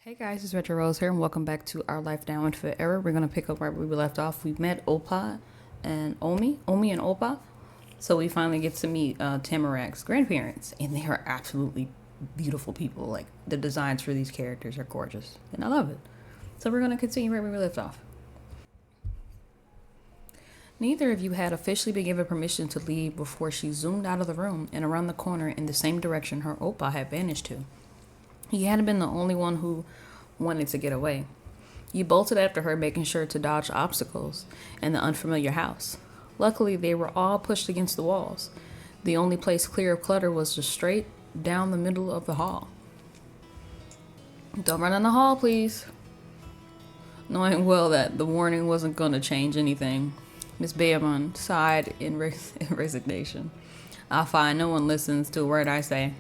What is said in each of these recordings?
Hey guys, it's Retro Rose here, and welcome back to Our Life Now and Forever. We're gonna pick up right where we left off. We met Opa and Omi and Opa. So we finally get to meet Tamarak's grandparents, and they are absolutely beautiful people. Like, the designs for these characters are gorgeous, and I love it. So we're gonna continue right where we left off. Neither of you had officially been given permission to leave before she zoomed out of the room and around the corner in the same direction her Opa had vanished to. He hadn't been the only one who wanted to get away. You bolted after her, making sure to dodge obstacles and the unfamiliar house. Luckily, they were all pushed against the walls. The only place clear of clutter was just straight down the middle of the hall. Don't run in the hall, please. Knowing well that the warning wasn't going to change anything, Miss Bayamon sighed in resignation. I'll find no one listens to a word I say.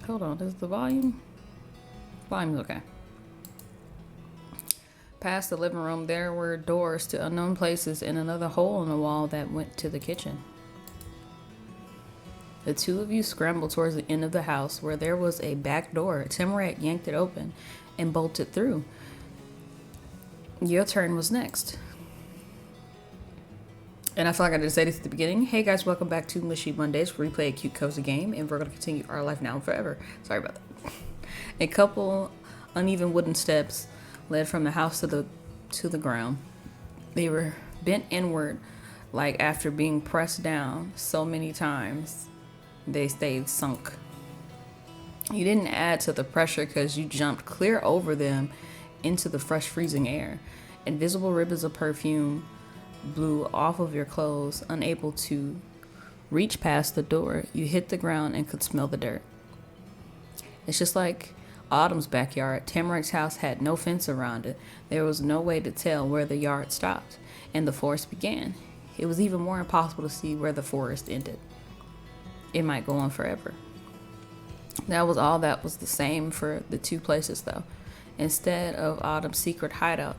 Hold on, is the volume? Volume's okay. Past the living room, there were doors to unknown places and another hole in the wall that went to the kitchen. The two of you scrambled towards the end of the house where there was a back door. Tamarak yanked it open and bolted through. Your turn was next. And I feel like I didn't say this at the beginning. Hey guys, welcome back to Mushy Mondays, where we play a cute, cozy game, and we're going to continue our life now and forever. Sorry about that. A couple uneven wooden steps led from the house to the ground. They were bent inward, like after being pressed down so many times, they stayed sunk. You didn't add to the pressure because you jumped clear over them into the fresh, freezing air. Invisible ribbons of perfume blew off of your clothes. Unable to reach past the door, you hit the ground and could smell the dirt. It's just like Autumn's backyard. Tamarak's house had no fence around it. There was no way to tell where the yard stopped and the forest began. It was even more impossible to see where the forest ended. It might go on forever. That was all that was the same for the two places, though. Instead of Autumn's secret hideout,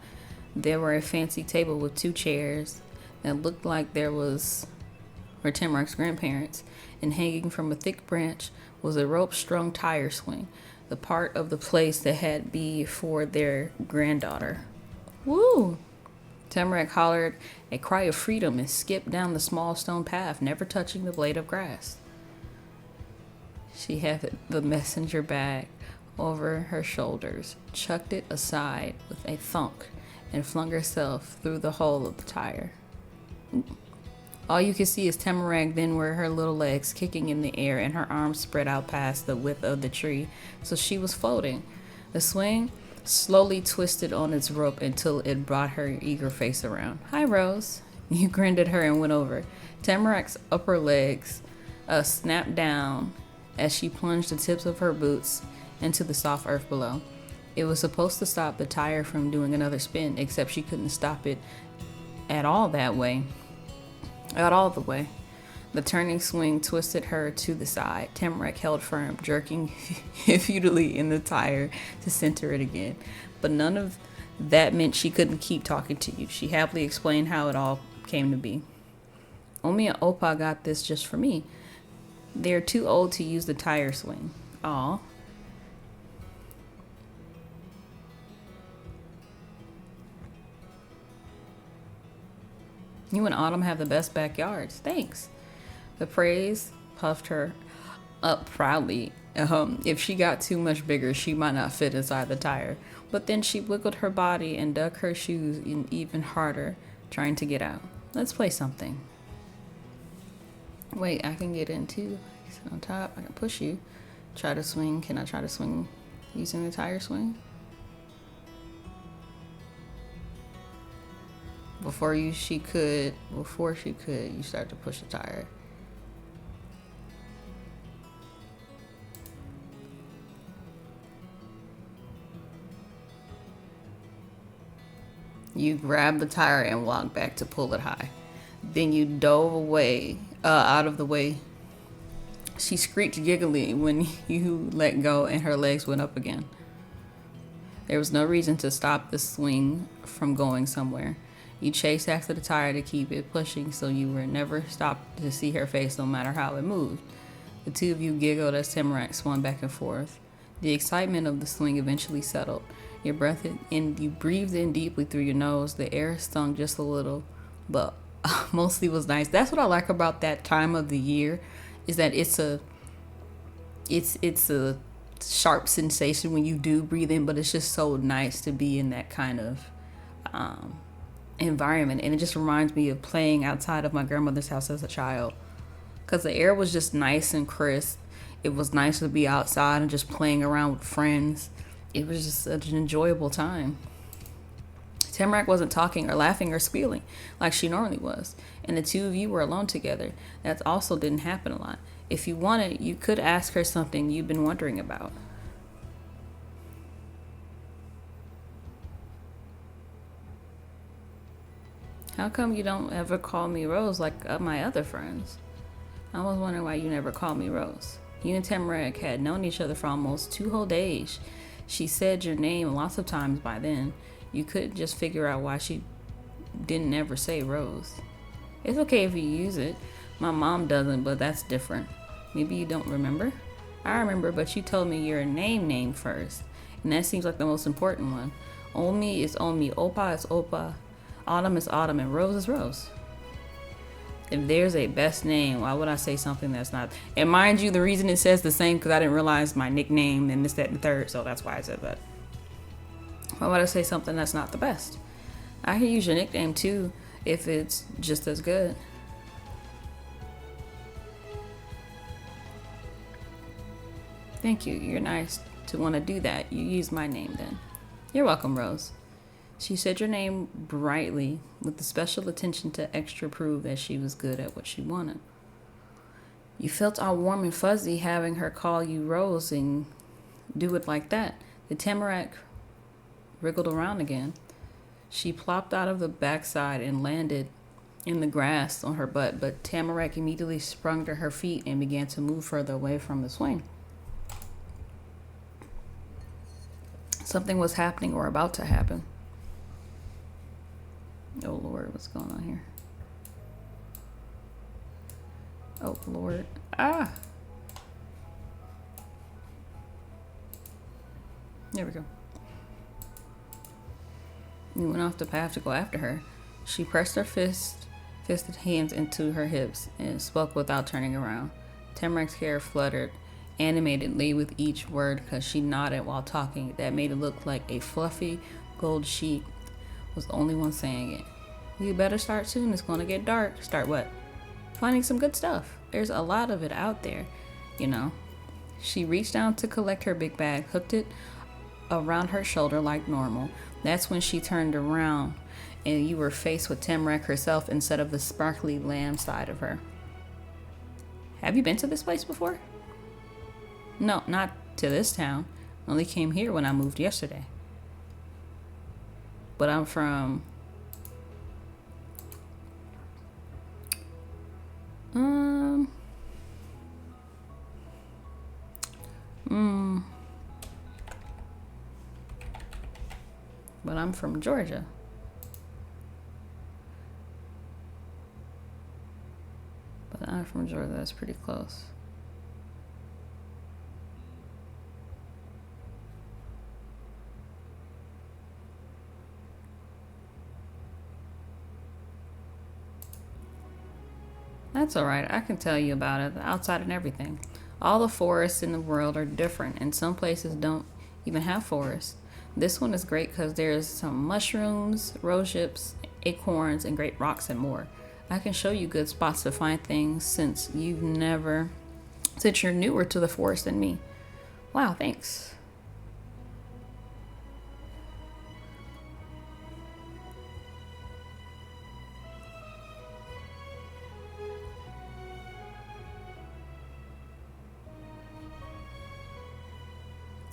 there were a fancy table with two chairs that looked like there was for Tamarak's grandparents, and hanging from a thick branch was a rope-strung tire swing, the part of the place that had be for their granddaughter. Woo! Tamarak hollered a cry of freedom and skipped down the small stone path, never touching the blade of grass. She had the messenger bag over her shoulders, chucked it aside with a thunk, and flung herself through the hole of the tire. All you could see is Tamarak then were her little legs kicking in the air and her arms spread out past the width of the tree, so she was floating. The swing slowly twisted on its rope until it brought her eager face around. Hi, Rose. You grinned at her and went over. Tamarak's upper legs snapped down as she plunged the tips of her boots into the soft earth below. It was supposed to stop the tire from doing another spin, except she couldn't stop it at all the way. The turning swing twisted her to the side. Tamarak held firm, jerking futilely in the tire to center it again. But none of that meant she couldn't keep talking to you. She happily explained how it all came to be. Omi and Opa got this just for me. They're too old to use the tire swing. Aw. You and Autumn have the best backyards. Thanks. The praise puffed her up proudly. If she got too much bigger, she might not fit inside the tire. But then she wiggled her body and dug her shoes in even harder, trying to get out. Let's play something. Wait, I can get in too. Sit on top. I can push you. Try to swing. Can I try to swing using the tire swing? Before she could, you start to push the tire. You grabbed the tire and walked back to pull it high. Then you dove away, out of the way. She screeched giggly when you let go and her legs went up again. There was no reason to stop the swing from going somewhere. You chased after the tire to keep it pushing, so you were never stopped to see her face no matter how it moved. The two of you giggled as Tamarack swung back and forth. The excitement of the swing eventually settled. You breathed in deeply through your nose. The air stung just a little, but mostly was nice. That's what I like about that time of the year, is that it's a sharp sensation when you do breathe in, but it's just so nice to be in that kind of environment. And it just reminds me of playing outside of my grandmother's house as a child, because the air was just nice and crisp. It was nice to be outside and just playing around with friends. It was just such an enjoyable time. Tamarack wasn't talking or laughing or squealing like she normally was, and the two of you were alone together. That also didn't happen a lot. If you wanted, you could ask her something you've been wondering about. How come you don't ever call me Rose like my other friends? I was wondering why you never called me Rose. You and Tamarack had known each other for almost 2 whole days. She said your name lots of times by then. You couldn't just figure out why she didn't ever say Rose. It's okay if you use it. My mom doesn't, but that's different. Maybe you don't remember? I remember, but you told me your name first, and that seems like the most important one. Omi is Omi, Opa is Opa, Autumn is Autumn, and Rose is Rose. If there's a best name, why would I say something that's not? And mind you, the reason it says the same because I didn't realize my nickname and this, that, and the third, so that's why I said that. Why would I say something that's not the best? I can use your nickname too if it's just as good. Thank you. You're nice to want to do that. You use my name then. You're welcome, Rose. She said your name brightly, with the special attention to extra prove that she was good at what she wanted. You felt all warm and fuzzy having her call you Rose and do it like that. The Tamarack wriggled around again. She plopped out of the backside and landed in the grass on her butt, but Tamarack immediately sprung to her feet and began to move further away from the swing. Something was happening or about to happen. Oh Lord, what's going on here? Oh Lord. Ah! There we go. You went off the path to go after her. She pressed her fisted hands into her hips and spoke without turning around. Tamarack's hair fluttered animatedly with each word because she nodded while talking. That made it look like a fluffy gold sheet was the only one saying it. You better start soon. It's going to get dark. Start what? Finding some good stuff. There's a lot of it out there, you know. She reached down to collect her big bag, hooked it around her shoulder like normal. That's when she turned around and you were faced with Tamarack herself instead of the sparkly lamb side of her. Have you been to this place before? No, not to this town. Only came here when I moved yesterday. But I'm from... But I'm from Georgia. But I'm from Georgia. That's pretty close. That's alright. I can tell you about it. The outside and everything. All the forests in the world are different, and some places don't even have forests. This one is great because there's some mushrooms, rose hips, acorns, and great rocks and more. I can show you good spots to find things since you're newer to the forest than me. Wow, thanks.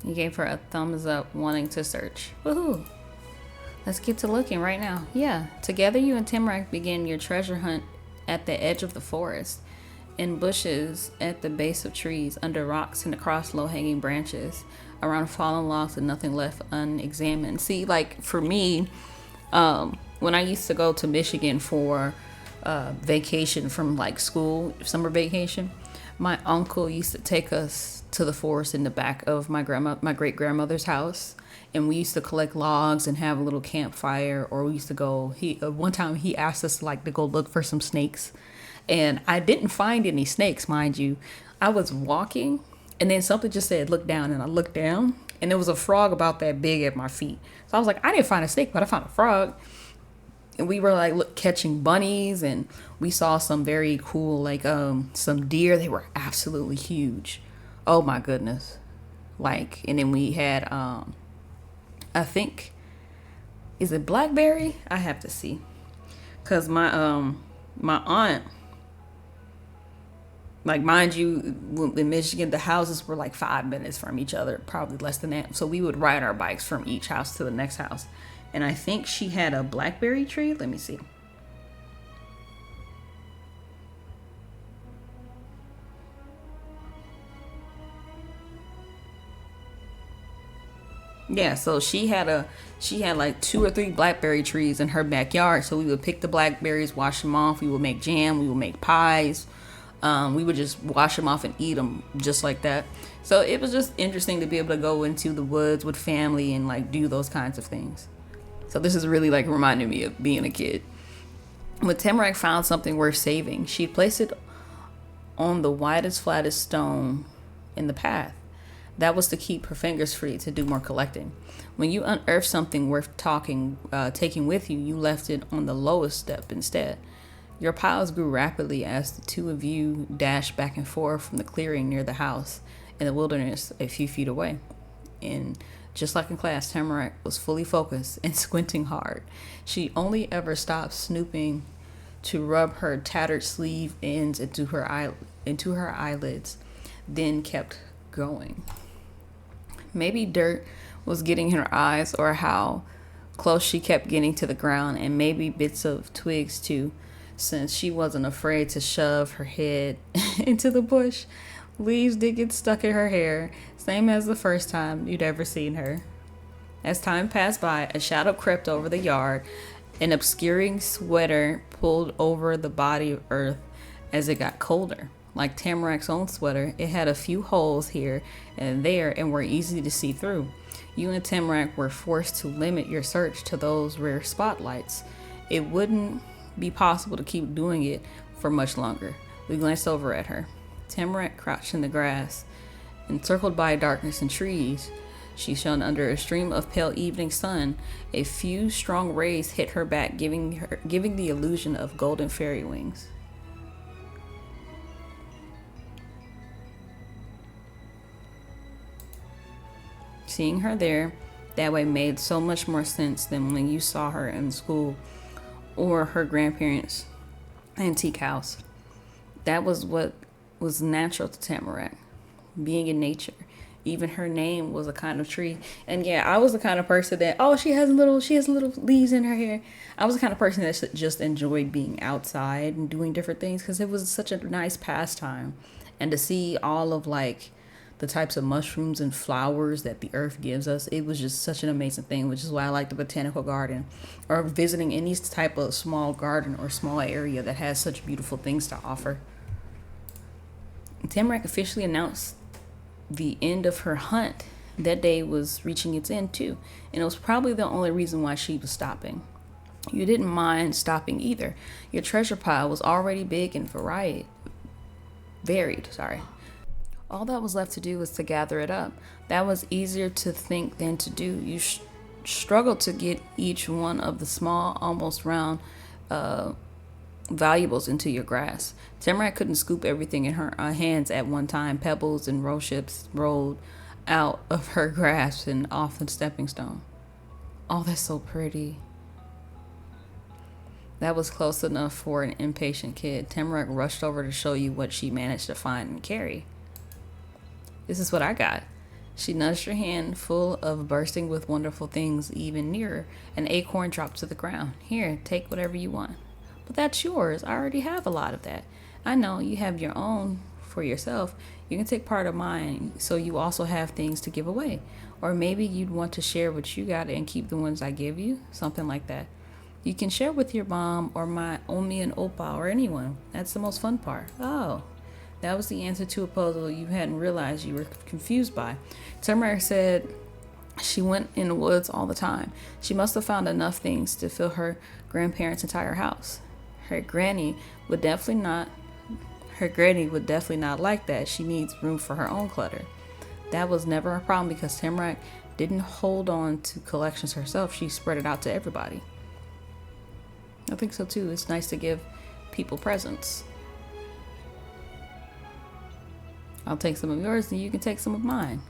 He gave her a thumbs up, wanting to search. Woohoo! Let's get to looking right now. Yeah, together you and Tamarack begin your treasure hunt at the edge of the forest, in bushes, at the base of trees, under rocks, and across low-hanging branches, around fallen logs and nothing left unexamined. See, like for me, when I used to go to Michigan for vacation from like school, summer vacation, My uncle used to take us to the forest in the back of my great grandmother's house, and we used to collect logs and have a little campfire. Or we used to go. He one time he asked us like to go look for some snakes, and I didn't find any snakes, mind you. I was walking, and then something just said look down, and I looked down, and there was a frog about that big at my feet. So I was like, I didn't find a snake, but I found a frog. And we were like catching bunnies, and we saw some very cool some deer. They were absolutely huge. Oh my goodness. And then we had I think, is it blackberry? I have to see, because my aunt, like, mind you, in Michigan the houses were like 5 minutes from each other, probably less than that. So we would ride our bikes from each house to the next house. And I think she had a blackberry tree. Let me see. Yeah, so she had like 2 or 3 blackberry trees in her backyard. So we would pick the blackberries, wash them off. We would make jam. We would make pies. We would just wash them off and eat them just like that. So it was just interesting to be able to go into the woods with family and like do those kinds of things. So this is really like reminding me of being a kid. When Tamarack found something worth saving, she'd place it on the widest, flattest stone in the path. That was to keep her fingers free to do more collecting. When you unearthed something worth taking with you, you left it on the lowest step instead. Your piles grew rapidly as the two of you dashed back and forth from the clearing near the house in the wilderness a few feet away. And just like in class, Tamarack was fully focused and squinting hard. She only ever stopped snooping to rub her tattered sleeve ends into her eyelids, then kept going. Maybe dirt was getting in her eyes, or how close she kept getting to the ground, and maybe bits of twigs too, since she wasn't afraid to shove her head into the bush. Leaves did get stuck in her hair, same as the first time you'd ever seen her. As time passed by, a shadow crept over the yard. An obscuring sweater pulled over the body of earth as it got colder. Like Tamarack's own sweater, it had a few holes here and there and were easy to see through. You and Tamarack were forced to limit your search to those rare spotlights. It wouldn't be possible to keep doing it for much longer. We glanced over at her. Tamarack crouched in the grass, encircled by darkness and trees. She shone under a stream of pale evening sun. A few strong rays hit her back, giving the illusion of golden fairy wings. Seeing her there that way made so much more sense than when you saw her in school or her grandparents' antique house. That was what was natural to Tamarack, being in nature. Even her name was a kind of tree. And yeah, I was the kind of person that, she has little leaves in her hair. I was the kind of person that just enjoyed being outside and doing different things because it was such a nice pastime. And to see all of like the types of mushrooms and flowers that the earth gives us, it was just such an amazing thing, which is why I like the botanical garden or visiting any type of small garden or small area that has such beautiful things to offer. Tamarack officially announced the end of her hunt. That day was reaching its end too, and it was probably the only reason why she was stopping. You didn't mind stopping either. Your treasure pile was already big and varied. All that was left to do was to gather it up. That was easier to think than to do. You struggled to get each one of the small, almost round valuables into your grasp. Tamarack couldn't scoop everything in her hands at one time. Pebbles and roll chips rolled out of her grasp and off the stepping stone. Oh, that's so pretty. That was close enough for an impatient kid. Tamarack rushed over to show you what she managed to find and carry. This is what I got. She nudged her hand full of bursting with wonderful things even nearer. An acorn dropped to the ground. Here, take whatever you want. But that's yours. I already have a lot of that. I know you have your own for yourself. You can take part of mine so you also have things to give away. Or maybe you'd want to share what you got and keep the ones I give you. Something like that. You can share with your mom or my Omi and Opa or anyone. That's the most fun part. Oh, That was the answer to a puzzle you hadn't realized you were confused by. Tamarack said she went in the woods all the time. She must have found enough things to fill her grandparents' entire house. Her granny would definitely not like that. She needs room for her own clutter. That was never a problem because Tamarack didn't hold on to collections herself. She spread it out to everybody. I think so too. It's nice to give people presents. I'll take some of yours and you can take some of mine.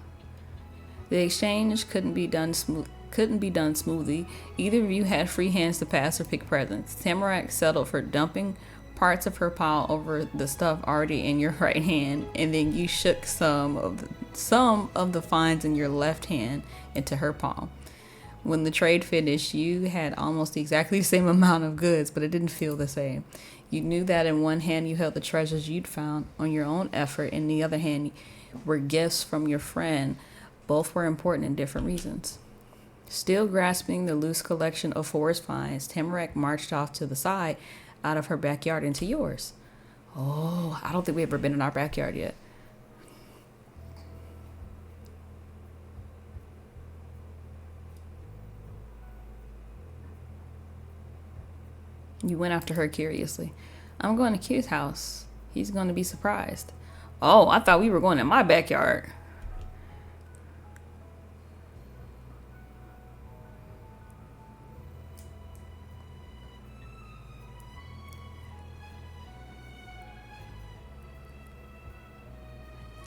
The exchange couldn't be done smoothly. Either of you had free hands to pass or pick presents. Tamarack settled for dumping parts of her pile over the stuff already in your right hand, and then you shook some of the finds in your left hand into her palm. When the trade finished, you had almost exactly the same amount of goods, but it didn't feel the same. You knew that in one hand you held the treasures you'd found on your own effort, and in the other hand were gifts from your friend. Both were important in different reasons. Still grasping the loose collection of forest finds, Tamarack marched off to the side, out of her backyard into yours. Oh, I don't think we've ever been in our backyard yet. You went after her curiously. I'm going to Q's house. He's going to be surprised. Oh, I thought we were going in my backyard.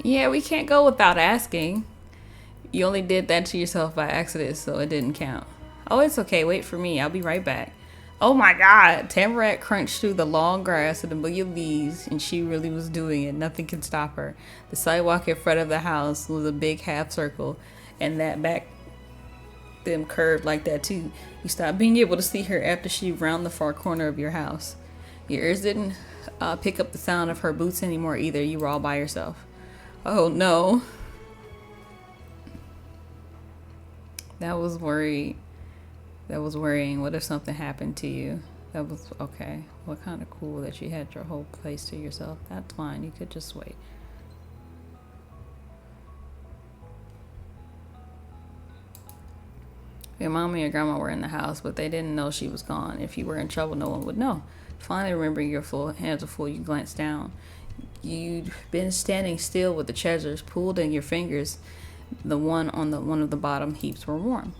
Yeah, we can't go without asking. You only did that to yourself by accident, so it didn't count. Oh, it's okay. Wait for me. I'll be right back. Oh my God. Tamarack crunched through the long grass and a million leaves, and she really was doing it. Nothing could stop her. The sidewalk in front of the house was a big half circle, and that back them curved like that too. You stopped being able to see her after she rounded the far corner of your house. Your ears didn't pick up the sound of her boots anymore either. You were all by yourself. Oh no. That was worrying. What if something happened to you? That was okay. Well, kind of cool that you had your whole place to yourself. That's fine. You could just wait. Your mom and your grandma were in the house, but they didn't know she was gone. If you were in trouble, no one would know. Finally, remembering your full hands are full, you glanced down. You'd been standing still with the treasures pulled in your fingers. The one on one of the bottom heaps were warm.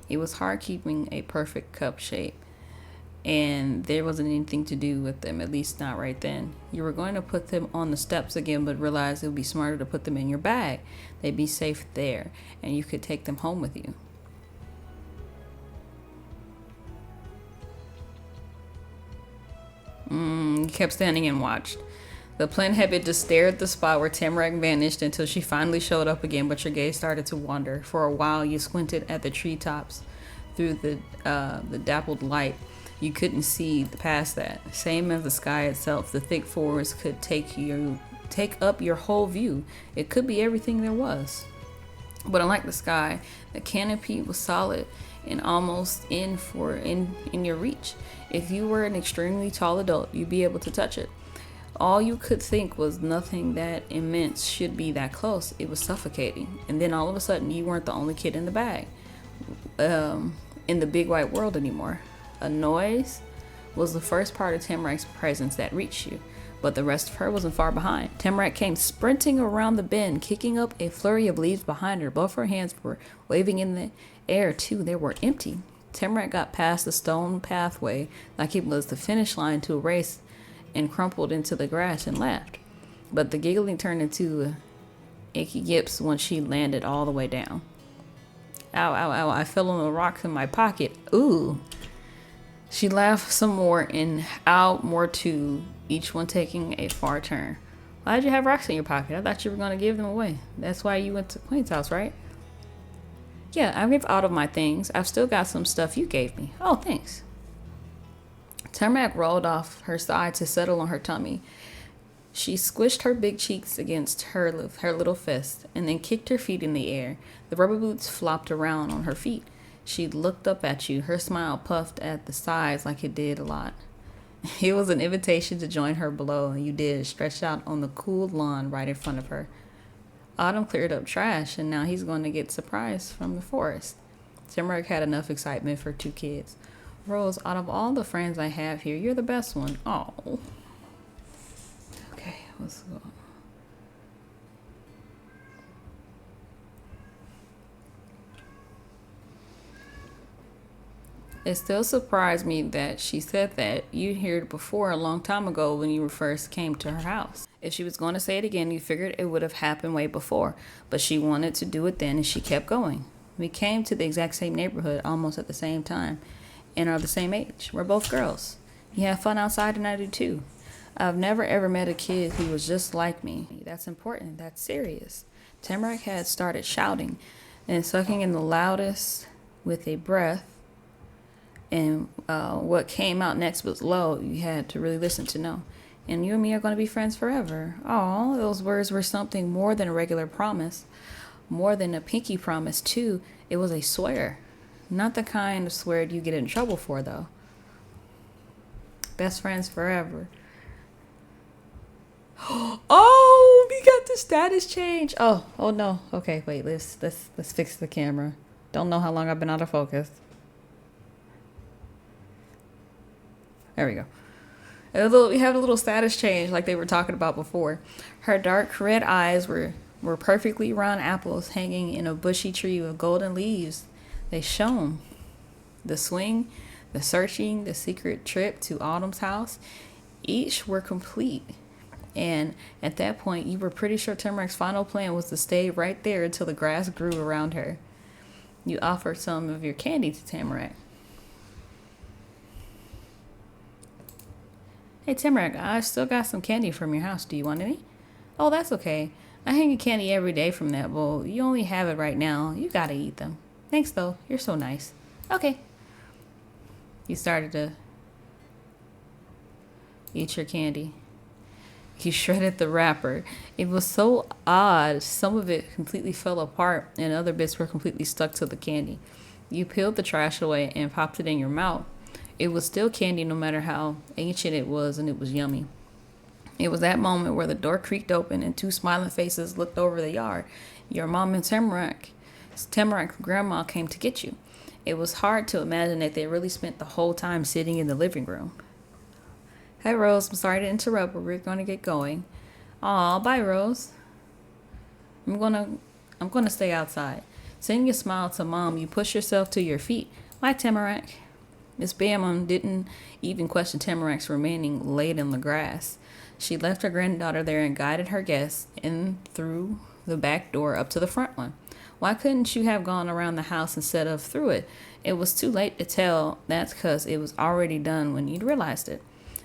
It was hard keeping a perfect cup shape, and there wasn't anything to do with them, at least not right then. You were going to put them on the steps again, but realized it would be smarter to put them in your bag. They'd be safe there, and you could take them home with you. You kept standing and watched. The planhabit just stared at the spot where Tamarack vanished until she finally showed up again, but your gaze started to wander. For a while, you squinted at the treetops through the dappled light. You couldn't see past that. Same as the sky itself, the thick forest could take up your whole view. It could be everything there was. But unlike the sky, the canopy was solid and almost in your reach. If you were an extremely tall adult, you'd be able to touch it. All you could think was nothing that immense should be that close. It was suffocating. And then all of a sudden, you weren't the only kid in the bag, in the big white world anymore. A noise was the first part of Tamarack's presence that reached you, but the rest of her wasn't far behind. Tamarack came sprinting around the bend, kicking up a flurry of leaves behind her. Both her hands were waving in the air, too. They were empty. Tamarack got past the stone pathway like it was the finish line to a race and crumpled into the grass and laughed. But the giggling turned into achy yips once she landed all the way down. Ow, ow, ow, I fell on the rocks in my pocket. Ooh. She laughed some more and ow more too, each one taking a far turn. Why'd you have rocks in your pocket? I thought you were going to give them away. That's why you went to Queen's house, right? Yeah, I gave out of my things. I've still got some stuff you gave me. Oh, thanks. Tamarack rolled off her side to settle on her tummy. She squished her big cheeks against her little fist and then kicked her feet in the air. The rubber boots flopped around on her feet. She looked up at you. Her smile puffed at the sides like it did a lot. It was an invitation to join her below, and you did, stretched out on the cool lawn right in front of her. Autumn cleared up trash, and now he's going to get surprised from the forest. Timurek had enough excitement for 2 kids. Rose, out of all the friends I have here, you're the best one. Oh. Okay, let's go. It still surprised me that she said that. You heard it before a long time ago when you first came to her house. If she was going to say it again, you figured it would have happened way before. But she wanted to do it then, and she kept going. We came to the exact same neighborhood almost at the same time and are the same age. We're both girls. You have fun outside, and I do too. I've never ever met a kid who was just like me. That's important. That's serious. Tamarack had started shouting and sucking in the loudest with a breath. And what came out next was low. You had to really listen to know. And you and me are going to be friends forever. Oh, those words were something more than a regular promise. More than a pinky promise, too. It was a swear. Not the kind of swear you get in trouble for, though. Best friends forever. Oh, we got the status change. Oh no. Okay, wait. Let's fix the camera. Don't know how long I've been out of focus. There we go. We have a little status change like they were talking about before. Her dark red eyes were perfectly round apples hanging in a bushy tree with golden leaves. They shone. The swing, the searching, the secret trip to Autumn's house, each were complete. And at that point, you were pretty sure Tamarack's final plan was to stay right there until the grass grew around her. You offered some of your candy to Tamarack. Hey, Tamarack, I still got some candy from your house. Do you want any? Oh, that's okay. I hang you candy every day from that bowl. You only have it right now. You gotta eat them. Thanks, though. You're so nice. Okay. You started to eat your candy. You shredded the wrapper. It was so odd. Some of it completely fell apart, and other bits were completely stuck to the candy. You peeled the trash away and popped it in your mouth. It was still candy no matter how ancient it was, and it was yummy. It was that moment where the door creaked open and 2 smiling faces looked over the yard. Your mom and Tamarack's grandma came to get you. It was hard to imagine that they really spent the whole time sitting in the living room. Hey, Rose, I'm sorry to interrupt, but we're going to get going. Aw, bye, Rose. I'm gonna stay outside. Sending a smile to Mom, you push yourself to your feet. Bye, Tamarack. Miss Bamman didn't even question Tamarack's remaining laid in the grass. She left her granddaughter there and guided her guests in through the back door up to the front one. Why couldn't you have gone around the house instead of through it? It was too late to tell. That's because it was already done when you'd realized it.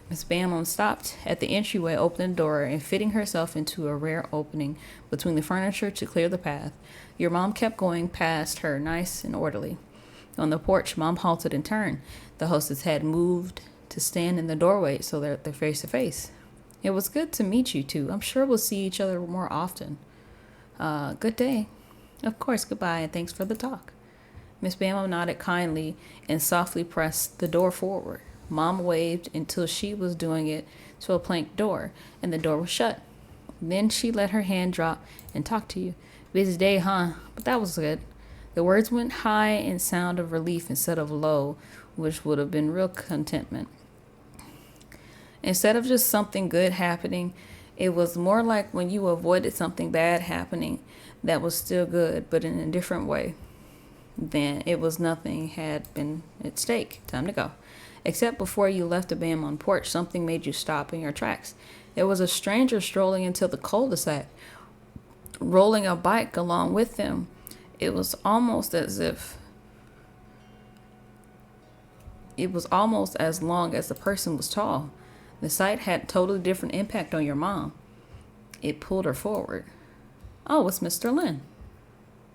Miss Bamman stopped at the entryway, opening the door, and fitting herself into a rare opening between the furniture to clear the path. Your mom kept going past her, nice and orderly. On the porch, Mom halted and turned. The hostess had moved to stand in the doorway so they're face to face. It was good to meet you two. I'm sure we'll see each other more often. Good day. Of course, goodbye, and thanks for the talk. Miss Bama nodded kindly and softly pressed the door forward. Mom waved until she was doing it to a plank door, and the door was shut. Then she let her hand drop and talked to you. Busy day, huh? But that was good. The words went high in sound of relief instead of low, which would have been real contentment. Instead of just something good happening, it was more like when you avoided something bad happening that was still good, but in a different way. Then it was nothing had been at stake. Time to go. Except before you left the Bam porch, something made you stop in your tracks. There was a stranger strolling into the cul-de-sac, rolling a bike along with them. It was almost as long as the person was tall. The sight had a totally different impact on your mom. It pulled her forward. Oh, it's Mr. Lin.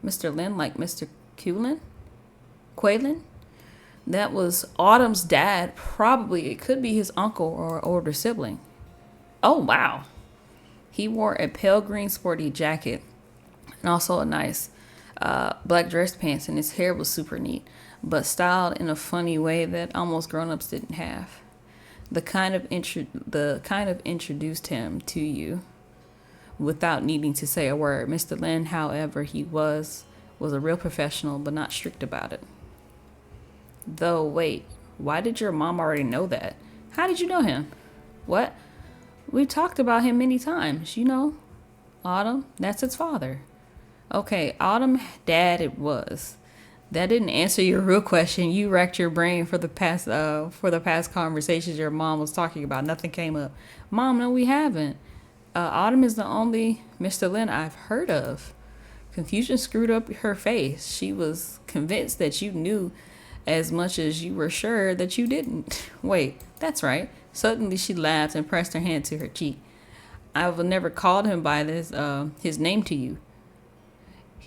Mr. Lin, like Mr. Quaylen? That was Autumn's dad. Probably it could be his uncle or older sibling. Oh, wow. He wore a pale green sporty jacket and also a nice black dress pants, and his hair was super neat, but styled in a funny way that almost grown-ups didn't have. the kind of introduced him to you without needing to say a word. Mr. Lin, however, he was a real professional, but not strict about it. Though, wait, why did your mom already know that? How did you know him? What? We talked about him many times, Autumn, that's its father. Okay, Autumn, dad it was. That didn't answer your real question. You racked your brain for the past conversations your mom was talking about. Nothing came up. Mom, no, we haven't. Autumn is the only Mr. Lin I've heard of. Confusion screwed up her face. She was convinced that you knew as much as you were sure that you didn't. Wait, that's right. Suddenly she laughed and pressed her hand to her cheek. I've never called him by his name to you.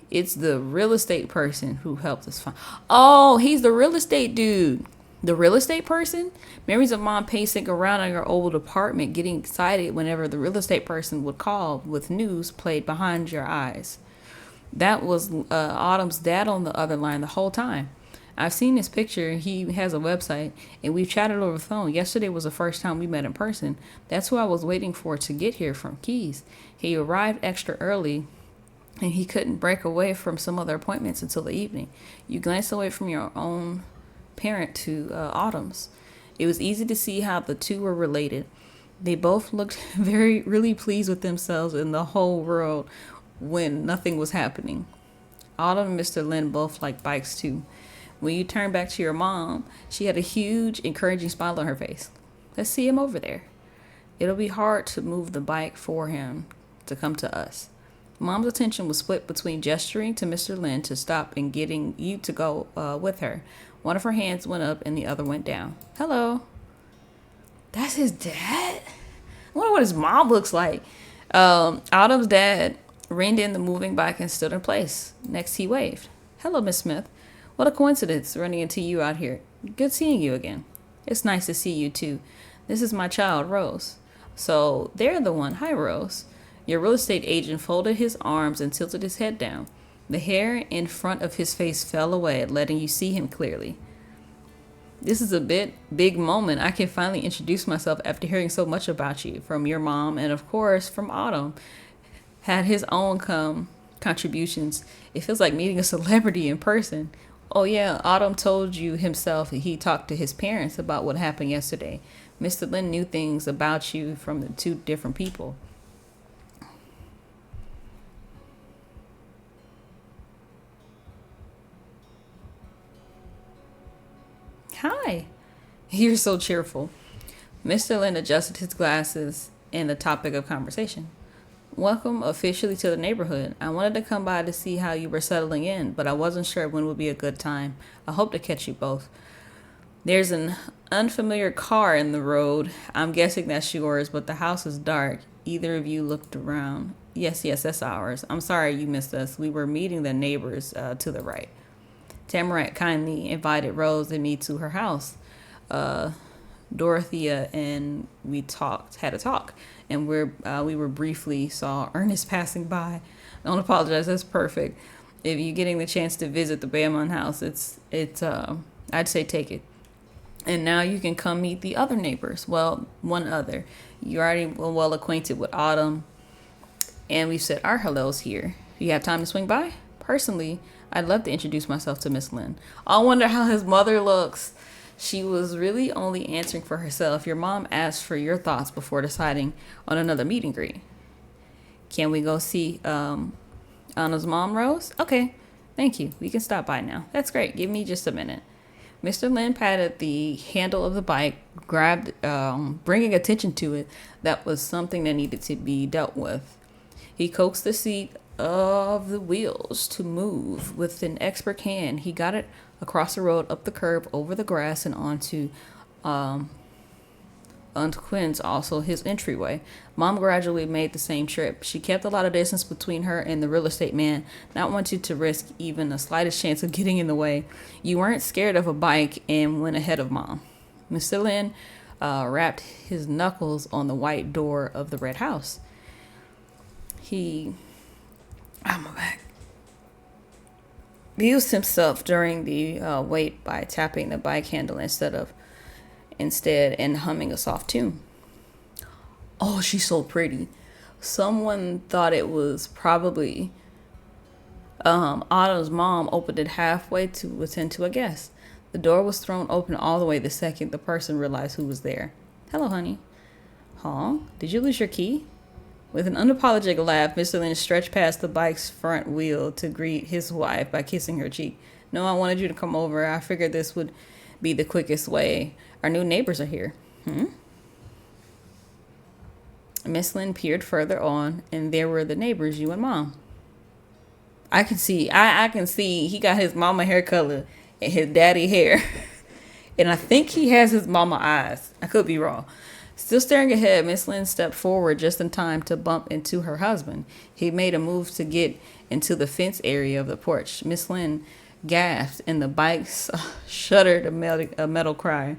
It's the real estate person who helped us find. Oh, he's the real estate dude. The real estate person? Memories of mom pacing around in her old apartment, getting excited whenever the real estate person would call with news played behind your eyes. That was Autumn's dad on the other line the whole time. I've seen his picture. He has a website, and we've chatted over the phone. Yesterday was the first time we met in person. That's who I was waiting for to get here from Keys. He arrived extra early, and he couldn't break away from some other appointments until the evening. You glanced away from your own parent to Autumn's. It was easy to see how the two were related. They both looked really pleased with themselves in the whole world when nothing was happening. Autumn and Mr. Lin both liked bikes too. When you turned back to your mom, she had a huge, encouraging smile on her face. Let's see him over there. It'll be hard to move the bike for him to come to us. Mom's attention was split between gesturing to Mr. Lin to stop and getting you to go with her. One of her hands went up and the other went down. Hello. That's his dad? I wonder what his mom looks like. Autumn's dad reined in the moving bike and stood in place. Next, he waved. Hello, Miss Smith. What a coincidence running into you out here. Good seeing you again. It's nice to see you, too. This is my child, Rose. So, they're the one. Hi, Rose. Your real estate agent folded his arms and tilted his head down. The hair in front of his face fell away, letting you see him clearly. This is a big moment. I can finally introduce myself after hearing so much about you from your mom and, of course, from Autumn. Had his own contributions. It feels like meeting a celebrity in person. Oh, yeah, Autumn told you himself he talked to his parents about what happened yesterday. Mr. Lin knew things about you from the two different people. Hi. You're so cheerful. Mr. Lin adjusted his glasses and the topic of conversation. Welcome officially to the neighborhood. I wanted to come by to see how you were settling in, but I wasn't sure when would be a good time. I hope to catch you both. There's an unfamiliar car in the road. I'm guessing that's yours, but the house is dark. Either of you looked around. Yes, that's ours. I'm sorry you missed us. We were meeting the neighbors to the right. Tamarack kindly invited Rose and me to her house. Dorothea and we had a talk, and we were briefly saw Ernest passing by. Don't apologize, that's perfect. If you're getting the chance to visit the Bayamon house, I'd say take it. And now you can come meet the other neighbors. Well, one other. You're already well acquainted with Autumn, and we've said our hellos here. You have time to swing by? Personally, I'd love to introduce myself to Miss Lin. I wonder how his mother looks. She was really only answering for herself. Your mom asked for your thoughts before deciding on another meet and greet. Can we go see Anna's mom, Rose? Okay, thank you. We can stop by now. That's great. Give me just a minute. Mr. Lin patted the handle of the bike, grabbed, bringing attention to it. That was something that needed to be dealt with. He coaxed the seat of the wheels to move with an expert hand. He got it across the road, up the curb, over the grass, and onto Quinn's, also his entryway. Mom gradually made the same trip. She kept a lot of distance between her and the real estate man, not wanting to risk even the slightest chance of getting in the way. You weren't scared of a bike and went ahead of Mom. Mr. Lin rapped his knuckles on the white door of the red house. I'm back. He used himself during the wait by tapping the bike handle instead of instead and humming a soft tune. Oh, she's so pretty. Someone thought it was probably Otto's mom opened it halfway to attend to a guest. The door was thrown open all the way the second the person realized who was there. Hello, honey. Huh? Did you lose your key? With an unapologetic laugh, Mr. Lin stretched past the bike's front wheel to greet his wife by kissing her cheek. No, I wanted you to come over. I figured this would be the quickest way. Our new neighbors are here. Miss Lin peered further on, and there were the neighbors, you and Mom. I can see he got his mama hair color and his daddy hair. And I think he has his mama eyes. I could be wrong. Still staring ahead, Miss Lin stepped forward just in time to bump into her husband. He made a move to get into the fence area of the porch. Miss Lin gasped, and the bikes shuddered a metal cry.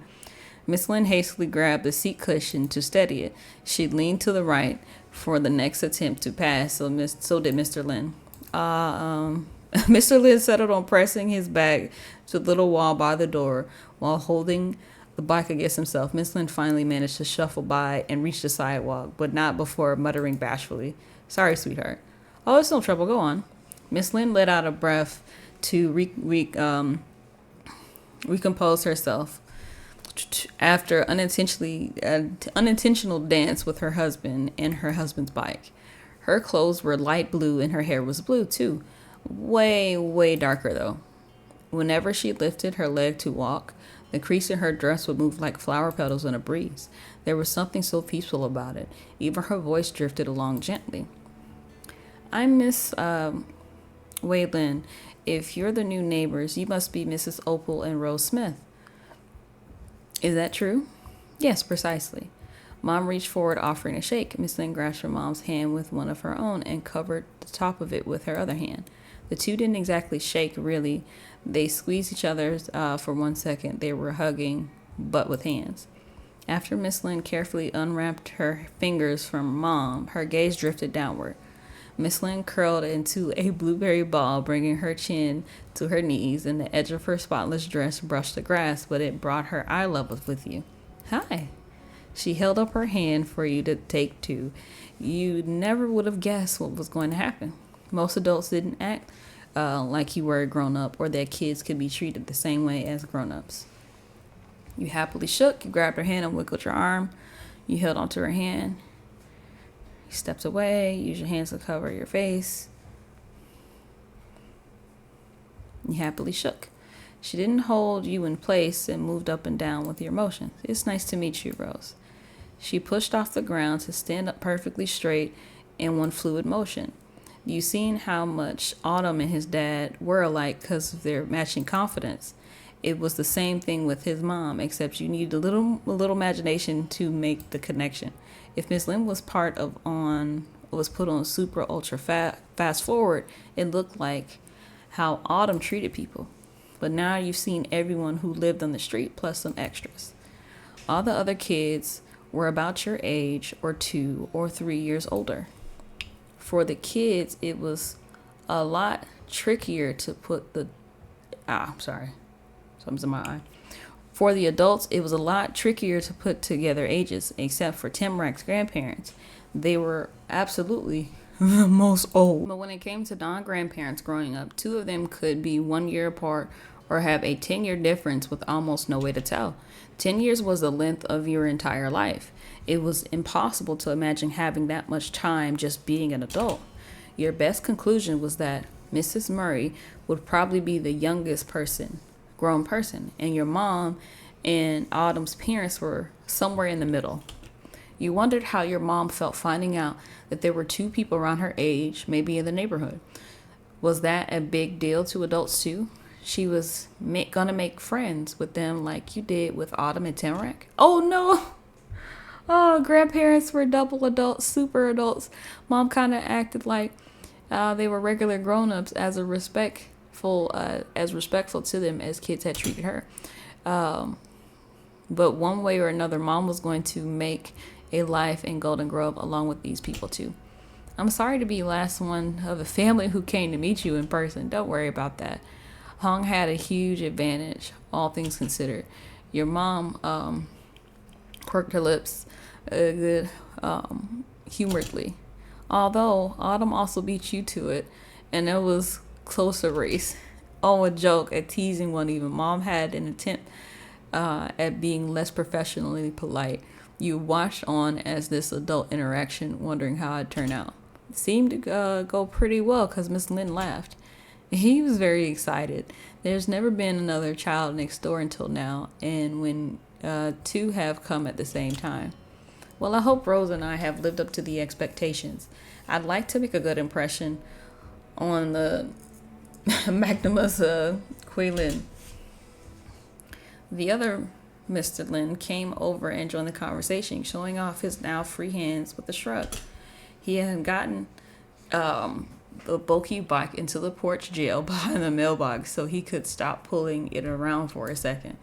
Miss Lin hastily grabbed the seat cushion to steady it. She leaned to the right for the next attempt to pass, so did Mr. Lin. Mr. Lin settled on pressing his back to the little wall by the door while holding the bike against himself. Miss Lin finally managed to shuffle by and reach the sidewalk, but not before muttering bashfully, "Sorry, sweetheart." "Oh, it's no trouble. Go on." Miss Lin let out a breath to recompose herself after unintentional dance with her husband and her husband's bike. Her clothes were light blue and her hair was blue too. Way, way darker though. Whenever she lifted her leg to walk, the crease in her dress would move like flower petals in a breeze. There was something so peaceful about it. Even her voice drifted along gently. "I'm Miss Wei Lin. If you're the new neighbors, you must be Mrs. Opal and Rose Smith." "Is that true?" "Yes, precisely." Mom reached forward, offering a shake. Miss Lin grasped her mom's hand with one of her own and covered the top of it with her other hand. The two didn't exactly shake, really. They squeezed each other for 1 second. They were hugging, but with hands. After Miss Lin carefully unwrapped her fingers from Mom, her gaze drifted downward. Miss Lin curled into a blueberry ball, bringing her chin to her knees, and the edge of her spotless dress brushed the grass, but it brought her eye levels with you. "Hi." She held up her hand for you to take too. You never would have guessed what was going to happen. Most adults didn't act like you were a grown-up or that kids could be treated the same way as grown-ups. You happily shook. You grabbed her hand and wiggled your arm. You held onto her hand. You stepped away. Used your hands to cover your face. You happily shook. She didn't hold you in place and moved up and down with your motions. "It's nice to meet you, Rose." She pushed off the ground to stand up perfectly straight in one fluid motion. You seen how much Autumn and his dad were alike because of their matching confidence. It was the same thing with his mom, except you needed a little imagination to make the connection. If Miss Lin was put on super ultra fast forward, it looked like how Autumn treated people. But now you've seen everyone who lived on the street plus some extras. All the other kids were about your age or 2 or 3 years older. For the kids, it was a lot trickier to put the... Something's in my eye. For the adults, it was a lot trickier to put together ages, except for Timrak's grandparents. They were absolutely the most old. But when it came to non-grandparents growing up, 2 of them could be 1 year apart or have a 10-year difference with almost no way to tell. 10 years was the length of your entire life. It was impossible to imagine having that much time just being an adult. Your best conclusion was that Mrs. Murray would probably be the youngest grown person, and your mom and Autumn's parents were somewhere in the middle. You wondered how your mom felt finding out that there were 2 people around her age, maybe in the neighborhood. Was that a big deal to adults too? She was gonna make friends with them like you did with Autumn and Timrak. Oh no! Oh, grandparents were double adults, super adults. Mom kind of acted like they were regular grown-ups as respectful to them as kids had treated her. But one way or another, Mom was going to make a life in Golden Grove along with these people too. I'm sorry to be last one of the family who came to meet you in person. Don't worry about that. Hong had a huge advantage, all things considered. Your mom quirked her lips a good humoredly. Although Autumn also beat you to it, and it was closer race. Oh, a joke, a teasing one even. Mom had an attempt at being less professionally polite. You watched on as this adult interaction, wondering how it'd turn out. It seemed to go pretty well because Miss Lynn laughed. He was very excited. There's never been another child next door until now, and when two have come at the same time. Well, I hope Rose and I have lived up to the expectations. I'd like to make a good impression on the Magnus Quaylin. The other Mr. Lin came over and joined the conversation, showing off his now free hands with a shrug. He had gotten the bulky bike into the porch jail behind the mailbox so he could stop pulling it around for a second.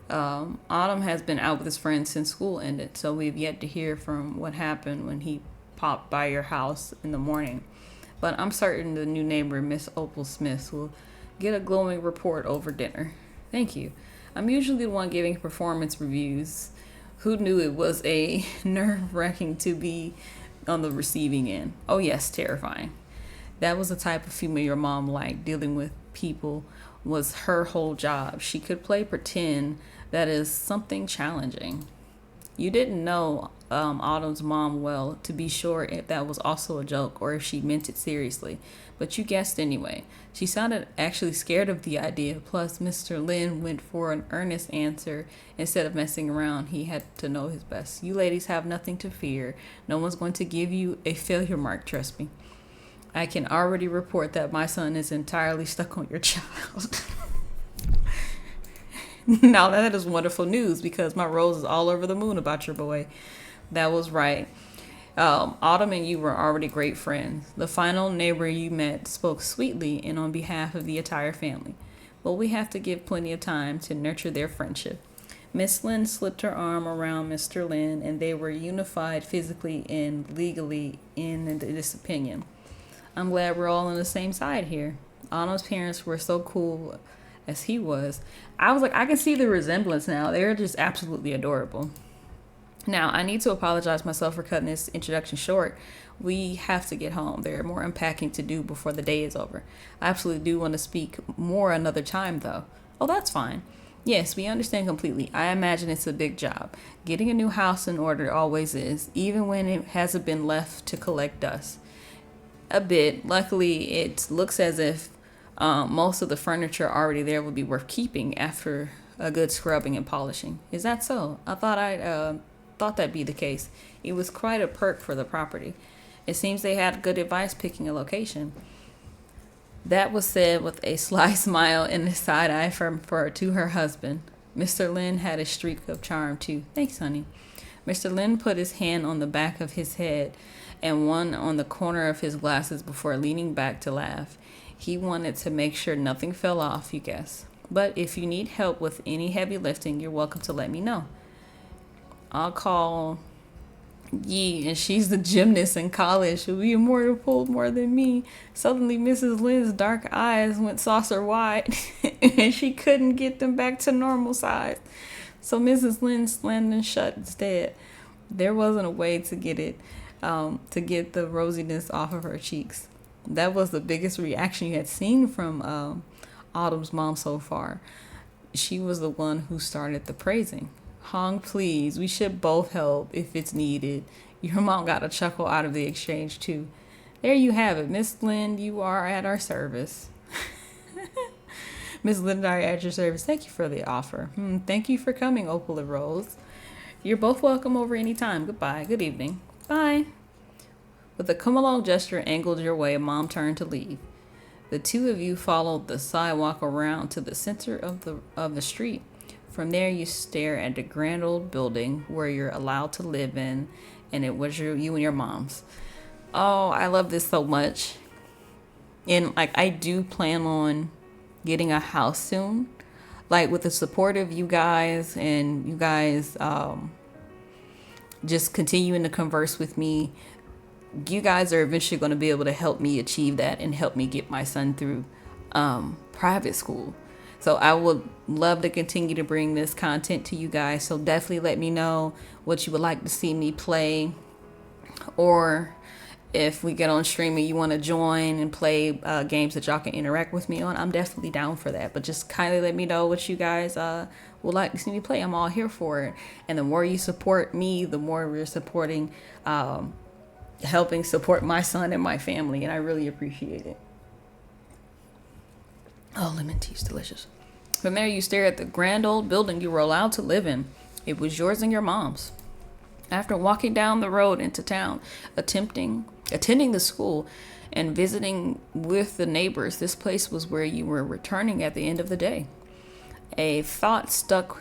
Autumn has been out with his friends since school ended, so we've yet to hear from what happened when he popped by your house in the morning. But I'm certain the new neighbor, Miss Opal Smith, will get a glowing report over dinner. Thank you. I'm usually the one giving performance reviews. Who knew it was a nerve-wracking to be on the receiving end? Oh yes, terrifying. That was the type of female your mom liked. Dealing with people was her whole job. She could play pretend. That is something challenging. You didn't know Autumn's mom well to be sure if that was also a joke or if she meant it seriously, but you guessed anyway. She sounded actually scared of the idea. Plus, Mr. Lin went for an earnest answer instead of messing around. He had to know his best. You ladies have nothing to fear. No one's going to give you a failure mark, trust me. I can already report that my son is entirely stuck on your child. Now that is wonderful news because my Rose is all over the moon about your boy. That was right. Autumn and you were already great friends. The final neighbor you met spoke sweetly and on behalf of the entire family. But we have to give plenty of time to nurture their friendship. Miss Lynn slipped her arm around Mr. Lin, and they were unified physically and legally in this opinion. I'm glad we're all on the same side here. Autumn's parents were so cool as he was. I was like, I can see the resemblance now. They're just absolutely adorable. Now, I need to apologize myself for cutting this introduction short. We have to get home. There are more unpacking to do before the day is over. I absolutely do want to speak more another time, though. Oh, that's fine. Yes, we understand completely. I imagine it's a big job. Getting a new house in order always is, even when it hasn't been left to collect dust. A bit. Luckily, it looks as if most of the furniture already there would be worth keeping after a good scrubbing and polishing. Is that so? I thought that'd be the case. It was quite a perk for the property. It seems they had good advice picking a location. That was said with a sly smile and a side eye to her husband. Mr. Lin had a streak of charm too. Thanks, honey. Mr. Lin put his hand on the back of his head and one on the corner of his glasses before leaning back to laugh. He wanted to make sure nothing fell off, you guess. But if you need help with any heavy lifting, you're welcome to let me know. I'll call Yee, and she's the gymnast in college. She'll be more pulled more than me. Suddenly, Mrs. Lynn's dark eyes went saucer wide, and she couldn't get them back to normal size. So Mrs. Lynn slammed them shut instead. There wasn't a way to get the rosiness off of her cheeks. That was the biggest reaction you had seen from Autumn's mom so far. She was the one who started the praising. Hong, please, we should both help if it's needed. Your mom got a chuckle out of the exchange too. There you have it, Miss Lynn, you are at our service. Miss Lynn, are at your service. Thank you for the offer. Thank you for coming, Opal and Rose. You're both welcome over any time. Goodbye. Good evening. Bye. With a come-along gesture angled your way, Mom turned to leave. The two of you followed the sidewalk around to the center of the street. From there, you stare at the grand old building where you're allowed to live in, and it was you and your mom's. Oh, I love this so much. And I do plan on getting a house soon, with the support of you guys, and you guys just continuing to converse with me. You guys are eventually going to be able to help me achieve that and help me get my son through private school. So I would love to continue to bring this content to you guys. So definitely let me know what you would like to see me play, or if we get on stream and you want to join and play games that y'all can interact with me on, I'm definitely down for that. But just kind of let me know what you guys would like to see me play. I'm all here for it. And the more you support me, the more we're supporting, helping support my son and my family. And I really appreciate it. Oh, lemon tea is delicious. From there, you stare at the grand old building you were allowed to live in. It was yours and your mom's. After walking down the road into town, attending the school, and visiting with the neighbors, this place was where you were returning at the end of the day. A thought struck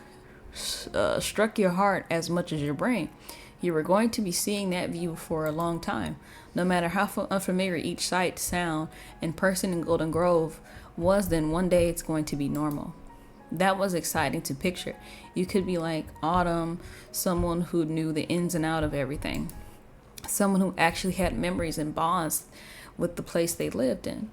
your heart as much as your brain. You were going to be seeing that view for a long time. No matter how unfamiliar each sight, sound, and person in Golden Grove was, then one day it's going to be normal. That was exciting to picture. You could be like Autumn, someone who knew the ins and out of everything. Someone who actually had memories and bonds with the place they lived in.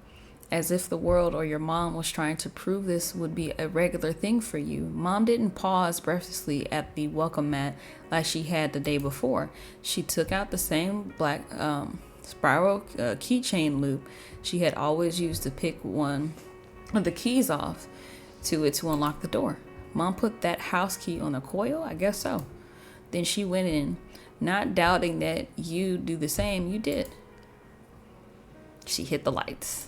As if the world or your mom was trying to prove this would be a regular thing for you. Mom didn't pause breathlessly at the welcome mat like she had the day before. She took out the same black spiral keychain loop she had always used to pick one of the keys off to it to unlock the door. Mom put that house key on a coil? I guess so. Then she went in, not doubting that you'd do the same. You did. She hit the lights.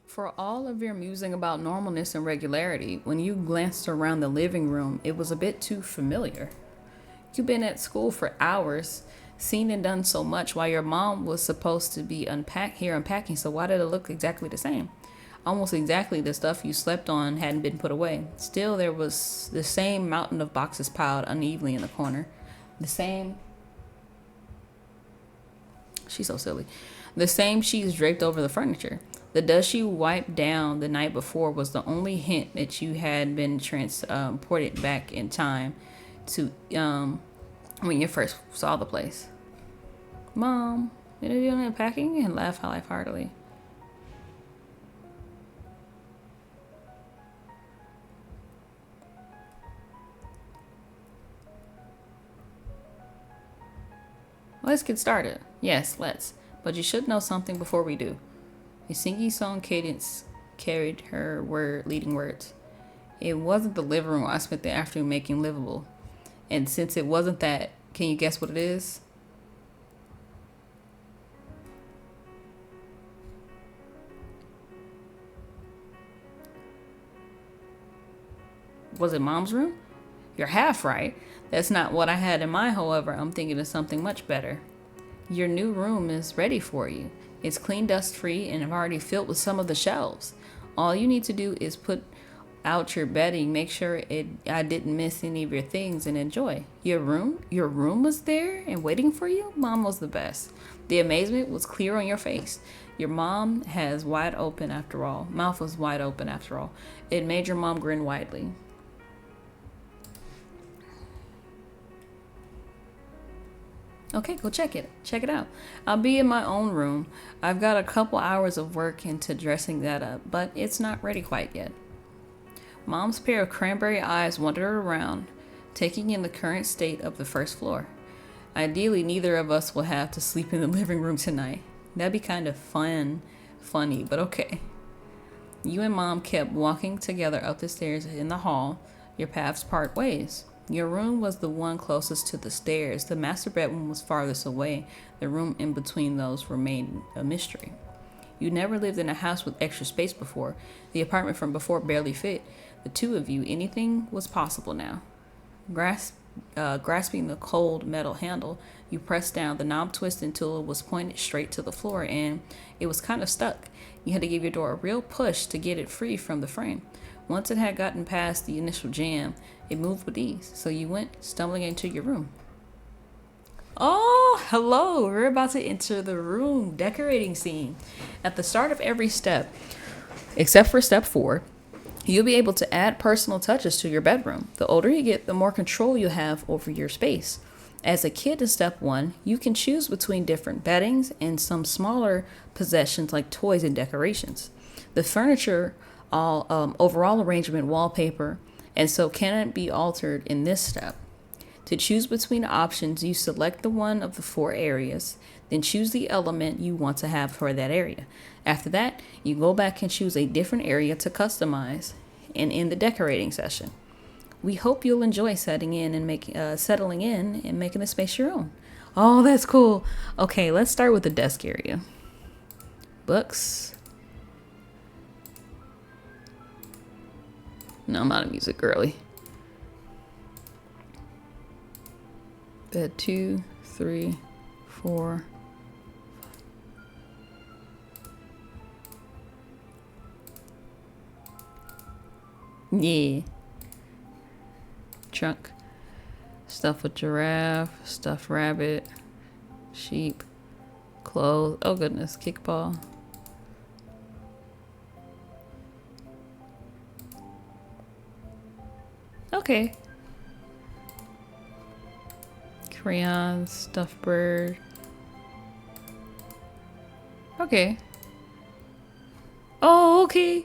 For all of your musing about normalness and regularity, when you glanced around the living room, it was a bit too familiar. You've been at school for hours, seen and done so much, while your mom was supposed to be unpacking, so why did it look exactly the same? Almost exactly the stuff you slept on hadn't been put away. Still, there was the same mountain of boxes piled unevenly in the corner. She's so silly. The same sheets draped over the furniture. The dust you wiped down the night before was the only hint that you had been transported back in time to when you first saw the place. Mom, did you do any unpacking? And laugh lightheartedly. Let's get started. Yes, let's. But you should know something before we do. A singing song cadence carried her leading words. It wasn't the living room I spent the afternoon making livable. And since it wasn't that, can you guess what it is? Was it Mom's room? You're half right. That's not what I had in mind, however. I'm thinking of something much better. Your new room is ready for you. It's clean, dust-free, and I've already filled with some of the shelves. All you need to do is put out your bedding, make sure I didn't miss any of your things, and enjoy. Your room was there and waiting for you? Mom was the best. The amazement was clear on your face. Your mom has wide open after all. Mouth was wide open after all. It made your mom grin widely. Okay, go check it out. I'll be in my own room. I've got a couple hours of work into dressing that up, but it's not ready quite yet. Mom's pair of cranberry eyes wandered around, taking in the current state of the first floor. Ideally, neither of us will have to sleep in the living room tonight. That'd be kind of funny, but okay. You and Mom kept walking together up the stairs in the hall. Your paths part ways. Your room was the one closest to the stairs. The master bedroom was farthest away. The room in between those remained a mystery. You never lived in a house with extra space before. The apartment from before barely fit the two of you. Anything was possible now. Grasping the cold metal handle, you pressed down. The knob twisted until it was pointed straight to the floor, and it was kind of stuck. You had to give your door a real push to get it free from the frame. Once it had gotten past the initial jam, it moved with ease, so you went stumbling into your room. Oh, hello! We're about to enter the room decorating scene. At the start of every step, except for step 4, you'll be able to add personal touches to your bedroom. The older you get, the more control you have over your space. As a kid in step 1, you can choose between different beddings and some smaller possessions like toys and decorations. The furniture all overall arrangement wallpaper, and so cannot be altered in this step. To choose between options, you select the one of the 4 areas, then choose the element you want to have for that area. After that, you go back and choose a different area to customize and end the decorating session. We hope you'll enjoy settling in and making the space your own. Oh, that's cool. Okay, let's start with the desk area. Books. No, I'm not a music girly. Bed 2, 3, 4. Yeah. Trunk. Stuff with giraffe, stuffed rabbit, sheep, clothes. Oh goodness, kickball. Okay. Crayons, stuffed bird. Okay. Oh, okay.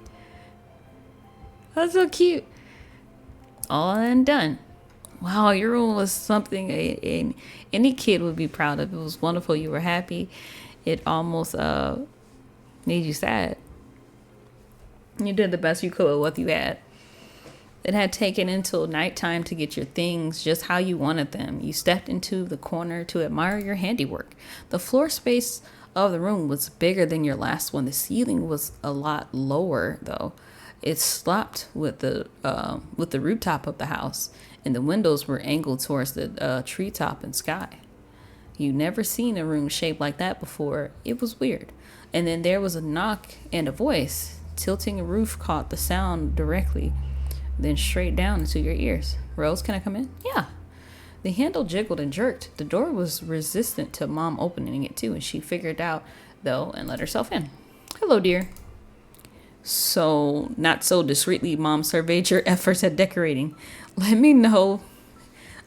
That's so cute. All and done. Wow, your room was something any kid would be proud of. It was wonderful. You were happy. It almost made you sad. You did the best you could with what you had. It had taken until nighttime to get your things just how you wanted them. You stepped into the corner to admire your handiwork. The floor space of the room was bigger than your last one. The ceiling was a lot lower, though. It slopped with the rooftop of the house, and the windows were angled towards the treetop and sky. You never seen a room shaped like that before. It was weird. And then there was a knock and a voice. Tilting a roof caught the sound directly, then straight down into your ears. Rose, can I come in? Yeah. The handle jiggled and jerked. The door was resistant to Mom opening it too, and she figured out, though, and let herself in. Hello, dear. So, not so discreetly, Mom surveyed your efforts at decorating. Let me know.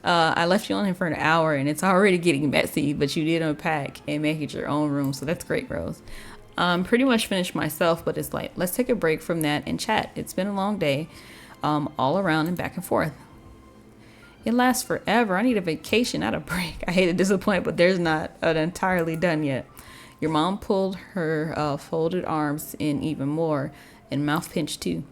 I left you on here for an hour, and it's already getting messy, but you did unpack and make it your own room, so that's great, Rose. I'm pretty much finished myself, but it's like, let's take a break from that and chat. It's been a long day. All around and back and forth. It lasts forever. I need a vacation, not a break. I hate to disappoint, but there's not an entirely done yet. Your mom pulled her folded arms in even more and mouth pinched too.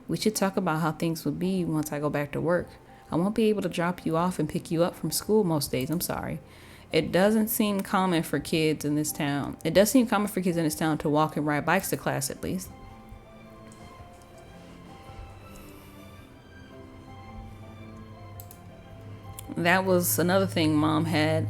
We should talk about how things will be once I go back to work. I won't be able to drop you off and pick you up from school most days. I'm sorry. It doesn't seem common for kids in this town. It does seem common for kids in this town to walk and ride bikes to class at least. That was another thing Mom had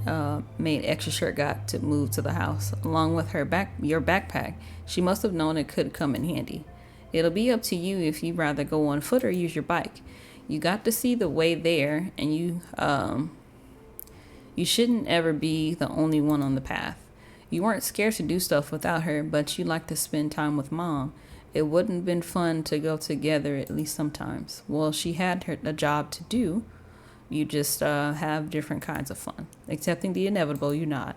made extra sure got to move to the house, along with your backpack. She must have known it could come in handy. It'll be up to you if you'd rather go on foot or use your bike. You got to see the way there, and you shouldn't ever be the only one on the path. You weren't scared to do stuff without her, but you like to spend time with Mom. It wouldn't have been fun to go together at least sometimes. Well, she had a job to do. You just have different kinds of fun. Accepting the inevitable, you're not.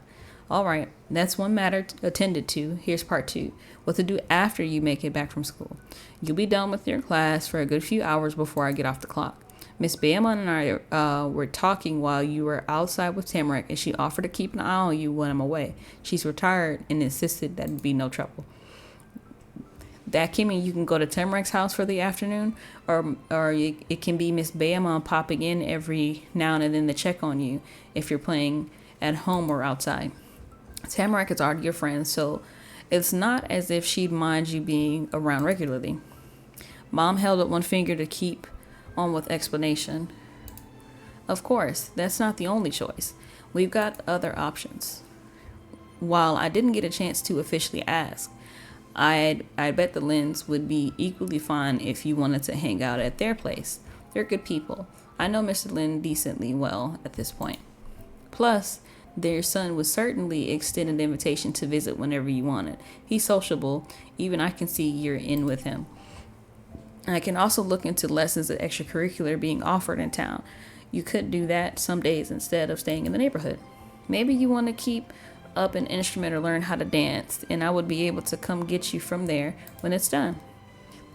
All right, that's one matter attended to. Here's part 2. What to do after you make it back from school. You'll be done with your class for a good few hours before I get off the clock. Miss Bama and I were talking while you were outside with Tamarack, and she offered to keep an eye on you when I'm away. She's retired and insisted that'd be no trouble. That can mean you can go to Tamarack's house for the afternoon, or it can be Miss Bama popping in every now and then to check on you if you're playing at home or outside. Tamarack is already your friend, so it's not as if she'd mind you being around regularly. Mom held up one finger to keep on with explanation. Of course, that's not the only choice. We've got other options. While I didn't get a chance to officially ask, I bet the LINs would be equally fine if you wanted to hang out at their place. They're good people. I know Mr. Lin decently well at this point. Plus, their son would certainly extend an invitation to visit whenever you wanted. He's sociable. Even I can see you're in with him. I can also look into lessons of extracurricular being offered in town. You could do that some days instead of staying in the neighborhood. Maybe you want to keep up an instrument or learn how to dance, and I would be able to come get you from there when it's done.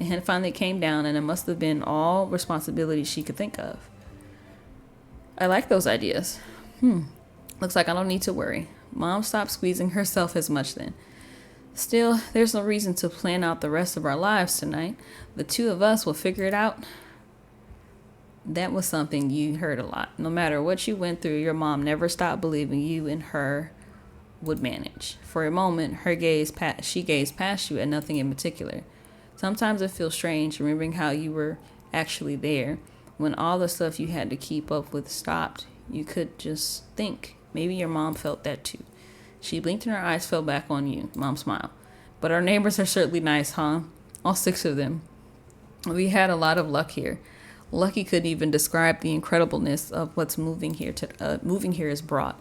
And finally came down, and it must have been all responsibilities she could think of. I like those ideas. Looks like I don't need to worry. Mom stopped squeezing herself as much then. Still, there's no reason to plan out the rest of our lives tonight. The two of us will figure it out. That was something you heard a lot. No matter what you went through, your mom never stopped believing you and her would manage. For a moment, she gazed past you at nothing in particular. Sometimes it feels strange remembering how you were actually there. When all the stuff you had to keep up with stopped, you could just think. Maybe your mom felt that too. She blinked and her eyes fell back on you. Mom smiled. But our neighbors are certainly nice, huh? All 6 of them. We had a lot of luck here. Lucky couldn't even describe the incredibleness of what's moving here has brought.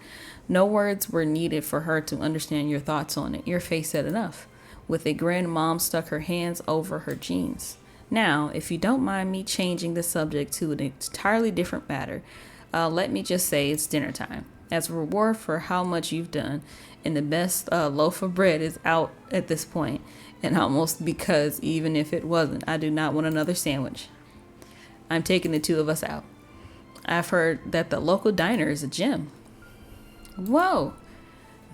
No words were needed for her to understand your thoughts on it. Your face said enough. With a grin, Mom stuck her hands over her jeans. Now, if you don't mind me changing the subject to an entirely different matter, let me just say it's dinner time. As a reward for how much you've done, and the best loaf of bread is out at this point, and almost because even if it wasn't, I do not want another sandwich. I'm taking the 2 of us out. I've heard that the local diner is a gem. Whoa!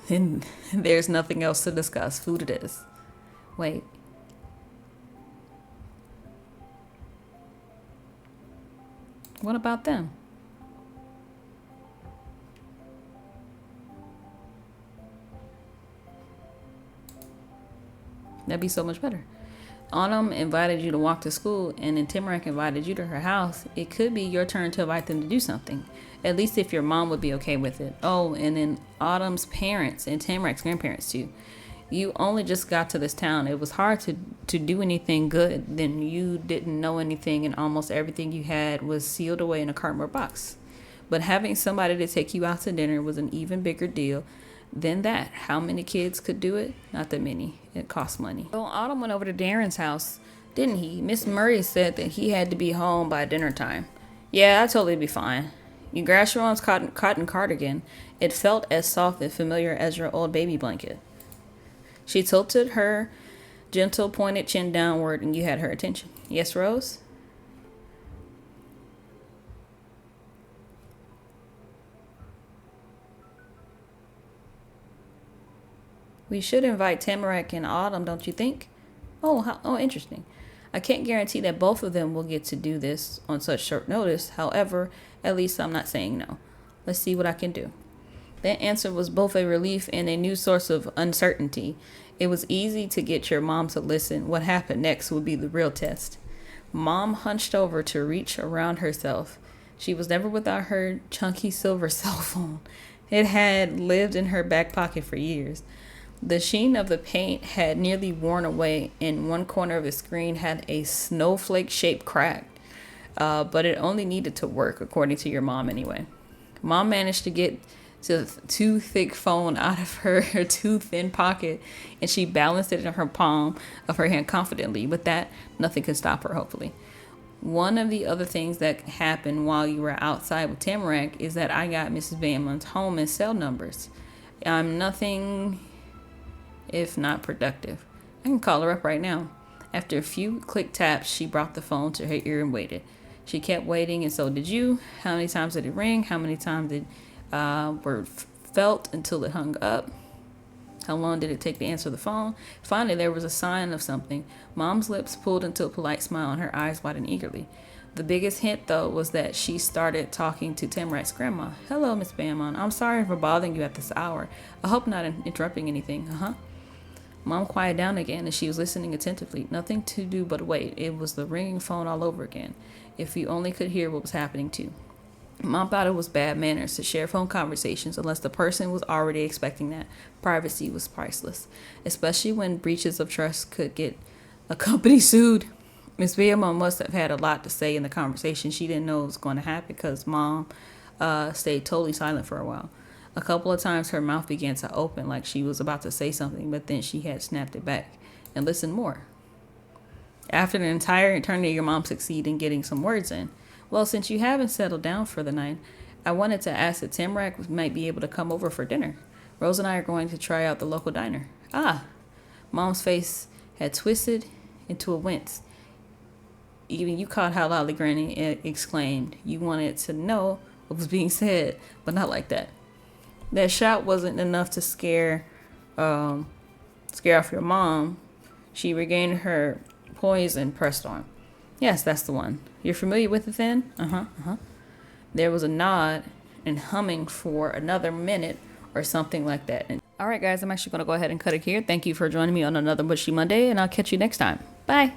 Then there's nothing else to discuss. Food it is. Wait. What about them? That'd be so much better. Autumn invited you to walk to school, and then Timerack invited you to her house. It could be your turn to invite them to do something. At least if your mom would be okay with it. Oh, and then Autumn's parents and Timerack's grandparents too. You only just got to this town. It was hard to do anything good. Then you didn't know anything, and almost everything you had was sealed away in a cardboard box. But having somebody to take you out to dinner was an even bigger deal than that. How many kids could do it? Not that many. It cost money. Well, Autumn went over to Darren's house, didn't he? Miss Murray said that he had to be home by dinner time. Yeah, I'd totally be fine. You grasped your mom's cotton cardigan. It felt as soft and familiar as your old baby blanket. She tilted her gentle pointed chin downward, and you had her attention. Yes, Rose? We should invite Tamarack and Autumn, don't you think? Oh, interesting. I can't guarantee that both of them will get to do this on such short notice. However, at least I'm not saying no. Let's see what I can do. That answer was both a relief and a new source of uncertainty. It was easy to get your mom to listen. What happened next would be the real test. Mom hunched over to reach around herself. She was never without her chunky silver cell phone. It had lived in her back pocket for years. The sheen of the paint had nearly worn away, and one corner of the screen had a snowflake-shaped crack. But it only needed to work, according to your mom anyway. Mom managed to get the too thick phone out of her too thin pocket, and she balanced it in her palm of her hand confidently. With that, nothing could stop her, hopefully. One of the other things that happened while you were outside with Tamarack is that I got Mrs. Bamlin's home and cell numbers. I'm nothing if not productive. I can call her up right now. After a few quick taps, she brought the phone to her ear and waited. She kept waiting, and so did you. How many times did it ring? How many times did word felt until it hung up? How long did it take to answer the phone? Finally, there was a sign of something. Mom's lips pulled into a polite smile, and her eyes widened eagerly. The biggest hint, though, was that she started talking to Tamarack's grandma. Hello, Miss Bamon. I'm sorry for bothering you at this hour. I hope not interrupting anything. Mom quieted down again, and she was listening attentively. Nothing to do but wait. It was the ringing phone all over again. If you only could hear what was happening, too. Mom thought it was bad manners to share phone conversations unless the person was already expecting that. Privacy was priceless, especially when breaches of trust could get a company sued. Miss Villamon must have had a lot to say in the conversation. She didn't know it was going to happen because Mom stayed totally silent for a while. A couple of times her mouth began to open like she was about to say something, but then she had snapped it back and listened more. After the entire eternity, your mom succeeded in getting some words in. Well, since you haven't settled down for the night, I wanted to ask if Tamarack might be able to come over for dinner. Rose and I are going to try out the local diner. Ah! Mom's face had twisted into a wince. Even you caught how loudly Granny exclaimed. You wanted to know what was being said, but not like that. That shot wasn't enough to scare off your mom. She regained her poise and pressed on. Yes, that's the one. You're familiar with it then? There was a nod and humming for another minute or something like that. All right, guys, I'm actually going to go ahead and cut it here. Thank you for joining me on another Mushy Monday, and I'll catch you next time. Bye.